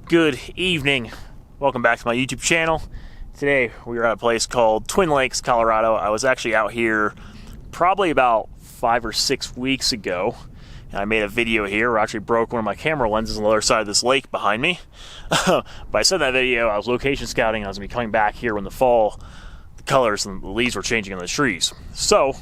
Good evening. Welcome back to my YouTube channel. Today we are at a place called Twin Lakes, Colorado. I was actually out here probably about 5 or 6 weeks ago, and I made a video here where I actually broke one of my camera lenses on the other side of this lake behind me. But I said in that video I was location scouting and I was going to be coming back here when the fall, the colors and the leaves were changing on the trees. So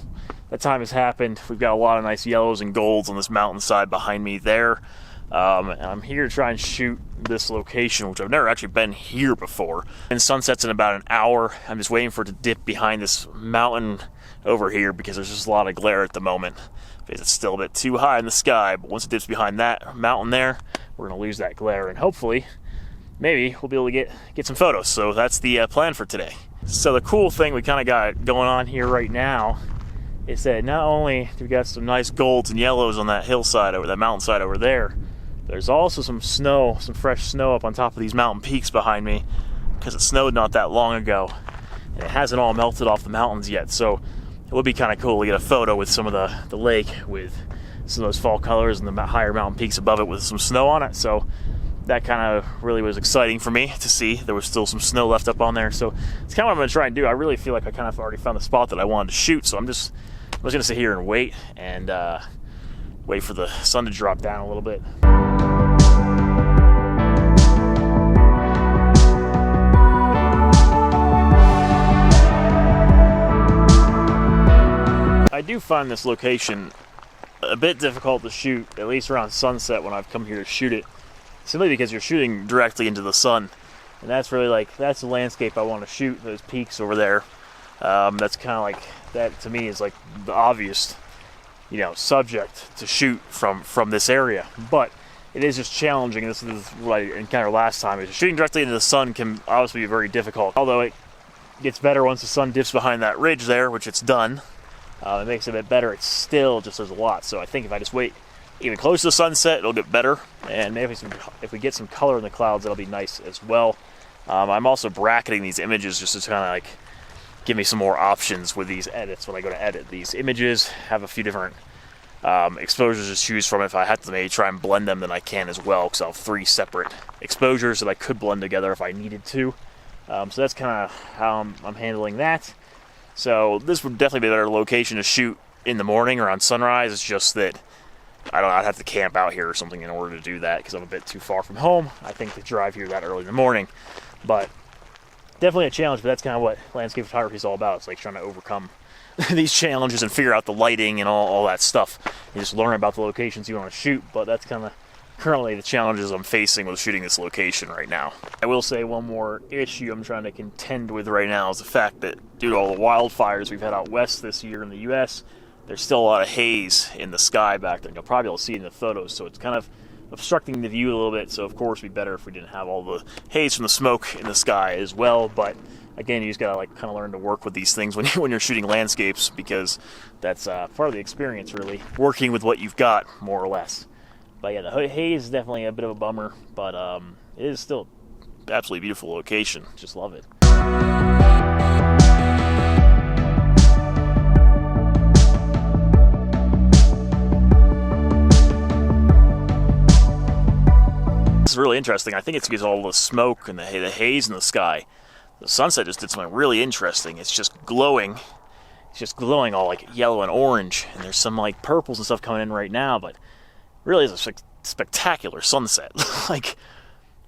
that time has happened. We've got a lot of nice yellows and golds on this mountainside behind me there. And I'm here to try and shoot this location, which I've never actually been here before. And sunset's in about an hour. I'm just waiting for it to dip behind this mountain over here because there's just a lot of glare at the moment because it's still a bit too high in the sky. But once it dips behind that mountain there, we're going to lose that glare, and hopefully, maybe we'll be able to get some photos. So that's the plan for today. So the cool thing we kind of got going on here right now is that not only do we got some nice golds and yellows on that hillside over that mountainside over there, there's also some snow, some fresh snow up on top of these mountain peaks behind me because it snowed not that long ago and it hasn't all melted off the mountains yet. So it would be kind of cool to get a photo with some of the lake with some of those fall colors and the higher mountain peaks above it with some snow on it. So that kind of really was exciting for me to see. There was still some snow left up on there. So it's kind of what I'm going to try and do. I really feel like I kind of already found the spot that I wanted to shoot. So I'm just going to sit here and wait for the sun to drop down a little bit. I do find this location a bit difficult to shoot, at least around sunset when I've come here to shoot it, simply because you're shooting directly into the sun, and that's really that's the landscape I want to shoot, those peaks over there. That's kind of like, that to me is like the obvious, subject to shoot from this area, but it is just challenging. This is what I encountered last time, is shooting directly into the sun can obviously be very difficult, although it gets better once the sun dips behind that ridge there, which it's done. It makes it a bit better. It's still just, there's a lot. So I think if I just wait even close to the sunset, it'll get better. And maybe if we get some color in the clouds, that'll be nice as well. I'm also bracketing these images just to kind of give me some more options with these edits when I go to edit. These images have a few different exposures to choose from. If I had to maybe try and blend them, then I can as well, because I'll have 3 separate exposures that I could blend together if I needed to. So that's kind of how I'm handling that. So this would definitely be a better location to shoot in the morning or on sunrise. It's just that I'd have to camp out here or something in order to do that because I'm a bit too far from home, I think, to drive here that early in the morning. But definitely a challenge, but that's kind of what landscape photography is all about. It's like trying to overcome these challenges and figure out the lighting and all that stuff. You just learn about the locations you want to shoot, but that's kind of currently the challenges I'm facing with shooting this location right now. I will say one more issue I'm trying to contend with right now is the fact that due to all the wildfires we've had out west this year in the U.S., there's still a lot of haze in the sky back there. And you'll probably be able to see it in the photos, so it's kind of obstructing the view a little bit. So of course it'd be better if we didn't have all the haze from the smoke in the sky as well. But again, you just gotta kind of learn to work with these things when you're shooting landscapes, because that's part of the experience, really, working with what you've got, more or less. But yeah, the haze is definitely a bit of a bummer, but it is still an absolutely beautiful location. Just love it. This is really interesting. I think it's because of all the smoke and the haze in the sky. The sunset just did something really interesting. It's just glowing. It's just glowing all yellow and orange, and there's some purples and stuff coming in right now, but really is a spectacular sunset.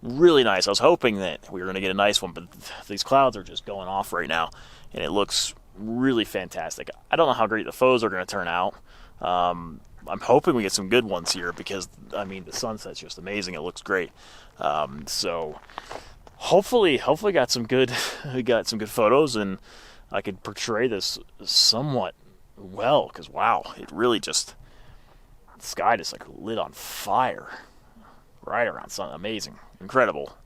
Really nice. I was hoping that we were going to get a nice one, but these clouds are just going off right now, and it looks really fantastic. I don't know how great the photos are going to turn out. I'm hoping we get some good ones here because, the sunset's just amazing. It looks great. So hopefully got some good photos, and I could portray this somewhat well, because wow, it really just, the sky just lit on fire right around sun. Amazing, incredible.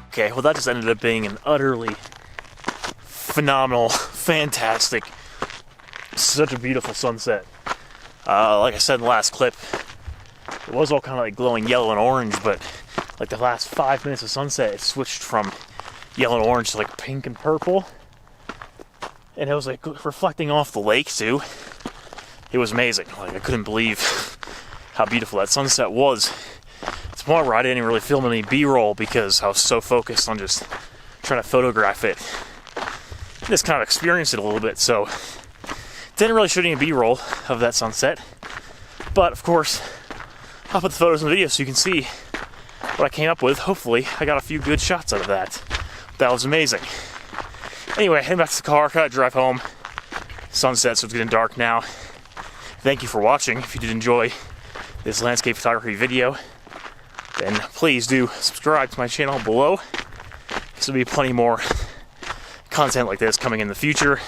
Okay, well that just ended up being an utterly phenomenal, fantastic, such a beautiful sunset. Like I said in the last clip, it was all kind of glowing yellow and orange, but like the last 5 minutes of sunset, it switched from yellow and orange to like pink and purple. And it was like reflecting off the lake too. It was amazing. Like I couldn't believe how beautiful that sunset was. It's more where I didn't really film any B-roll because I was so focused on just trying to photograph it. Just kind of experienced it a little bit, so didn't really shoot any B-roll of that sunset. But of course, I'll put the photos in the video so you can see what I came up with. Hopefully, I got a few good shots out of that. That was amazing. Anyway, heading back to the car, gotta drive home. Sunset, so it's getting dark now. Thank you for watching. If you did enjoy this landscape photography video, then please do subscribe to my channel below. There'll be plenty more content like this coming in the future.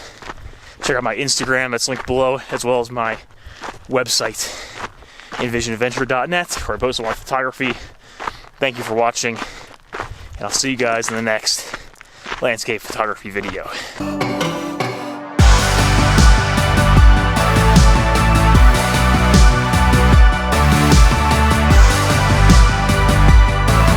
Check out my Instagram, that's linked below, as well as my website, envisionadventure.net, where I post all my photography. Thank you for watching, and I'll see you guys in the next landscape photography video.